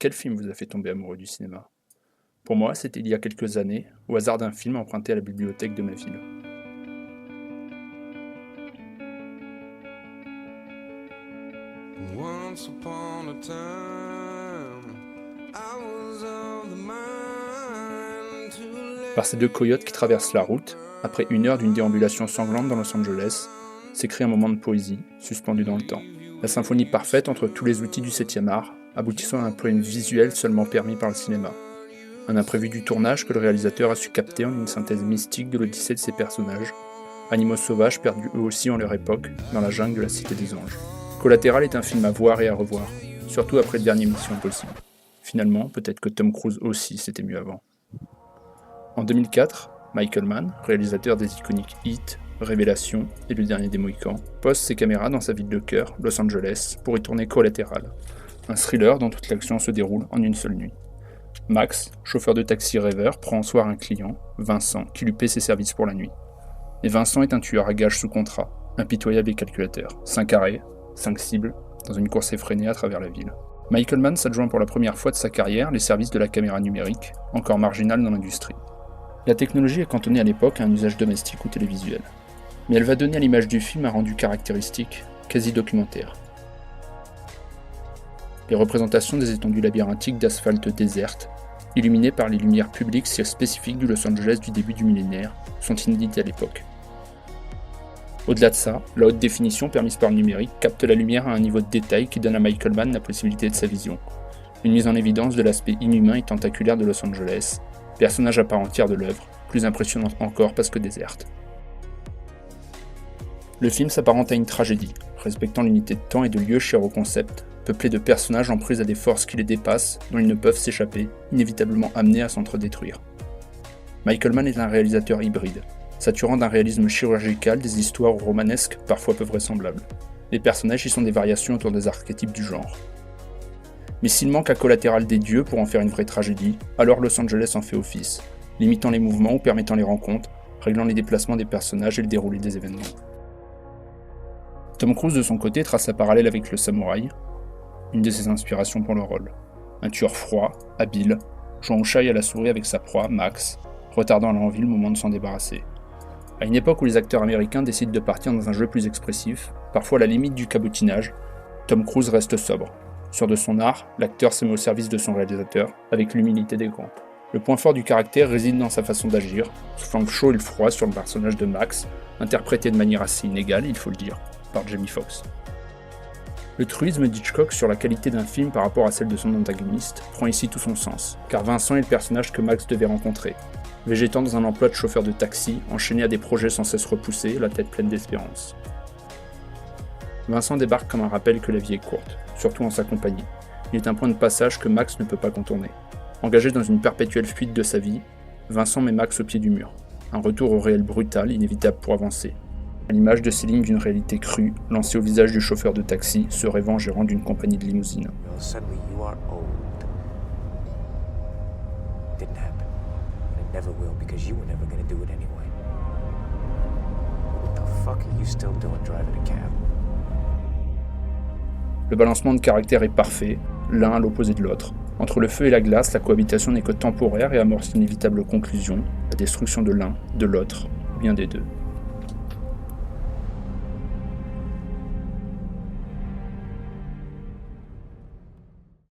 Quel film vous a fait tomber amoureux du cinéma? Pour moi, c'était il y a quelques années, au hasard d'un film emprunté à la bibliothèque de ma ville. Once upon a time, I was of the mind to let Par ces deux coyotes qui traversent la route, après une heure d'une déambulation sanglante dans Los Angeles, s'écrit un moment de poésie, suspendu dans le temps. La symphonie parfaite entre tous les outils du 7e art, aboutissant à un poème visuel seulement permis par le cinéma. Un imprévu du tournage que le réalisateur a su capter en une synthèse mystique de l'odyssée de ses personnages, animaux sauvages perdus eux aussi en leur époque, dans la jungle de la Cité des Anges. Collatéral est un film à voir et à revoir, surtout après le dernier Mission Impossible. Finalement, peut-être que Tom Cruise aussi c'était mieux avant. En 2004, Michael Mann, réalisateur des iconiques Heat, Révélation et Le Dernier des Mohicans, pose ses caméras dans sa ville de cœur, Los Angeles, pour y tourner Collatéral, un thriller dont toute l'action se déroule en une seule nuit. Max, chauffeur de taxi rêveur, prend en soir un client, Vincent, qui lui paie ses services pour la nuit. Et Vincent est un tueur à gages sous contrat, impitoyable et calculateur. 5 arrêts, 5 cibles, dans une course effrénée à travers la ville. Michael Mann s'adjoint pour la première fois de sa carrière les services de la caméra numérique, encore marginale dans l'industrie. La technologie est cantonnée à l'époque à un usage domestique ou télévisuel. Mais elle va donner à l'image du film un rendu caractéristique, quasi documentaire. Les représentations des étendues labyrinthiques d'asphalte déserte, illuminées par les lumières publiques si spécifiques du Los Angeles du début du millénaire, sont inédites à l'époque. Au-delà de ça, la haute définition permise par le numérique capte la lumière à un niveau de détail qui donne à Michael Mann la possibilité de sa vision. Une mise en évidence de l'aspect inhumain et tentaculaire de Los Angeles, personnage à part entière de l'œuvre, plus impressionnante encore parce que déserte. Le film s'apparente à une tragédie, respectant l'unité de temps et de lieu chère au concept, peuplé de personnages en prise à des forces qui les dépassent, dont ils ne peuvent s'échapper, inévitablement amenés à s'entre-détruire. Michael Mann est un réalisateur hybride, saturant d'un réalisme chirurgical des histoires romanesques parfois peu vraisemblables. Les personnages y sont des variations autour des archétypes du genre. Mais s'il manque à Collatéral des dieux pour en faire une vraie tragédie, alors Los Angeles en fait office, limitant les mouvements ou permettant les rencontres, réglant les déplacements des personnages et le déroulé des événements. Tom Cruise de son côté trace la parallèle avec le samouraï, une de ses inspirations pour le rôle. Un tueur froid, habile, jouant au chat et à la souris avec sa proie, Max, retardant l'envie le moment de s'en débarrasser. À une époque où les acteurs américains décident de partir dans un jeu plus expressif, parfois à la limite du cabotinage, Tom Cruise reste sobre. Sûr de son art, l'acteur se met au service de son réalisateur, avec l'humilité des grands. Le point fort du caractère réside dans sa façon d'agir, soufflant le chaud et le froid sur le personnage de Max, interprété de manière assez inégale, il faut le dire, par Jamie Foxx. Le truisme d'Hitchcock sur la qualité d'un film par rapport à celle de son antagoniste prend ici tout son sens, car Vincent est le personnage que Max devait rencontrer, végétant dans un emploi de chauffeur de taxi, enchaîné à des projets sans cesse repoussés, la tête pleine d'espérance. Vincent débarque comme un rappel que la vie est courte, surtout en sa compagnie. Il est un point de passage que Max ne peut pas contourner. Engagé dans une perpétuelle fuite de sa vie, Vincent met Max au pied du mur. Un retour au réel brutal, inévitable pour avancer. À l'image de ces lignes d'une réalité crue, lancée au visage du chauffeur de taxi, se rêvant gérant d'une compagnie de limousine. Suddenly you are old. Didn't happen. And it never will because you were never gonna do it anyway. What the fuck are you still doing driving a cab? Le balancement de caractère est parfait, l'un à l'opposé de l'autre. Entre le feu et la glace, la cohabitation n'est que temporaire et amorce l'inévitable conclusion, la destruction de l'un, de l'autre, ou bien des deux.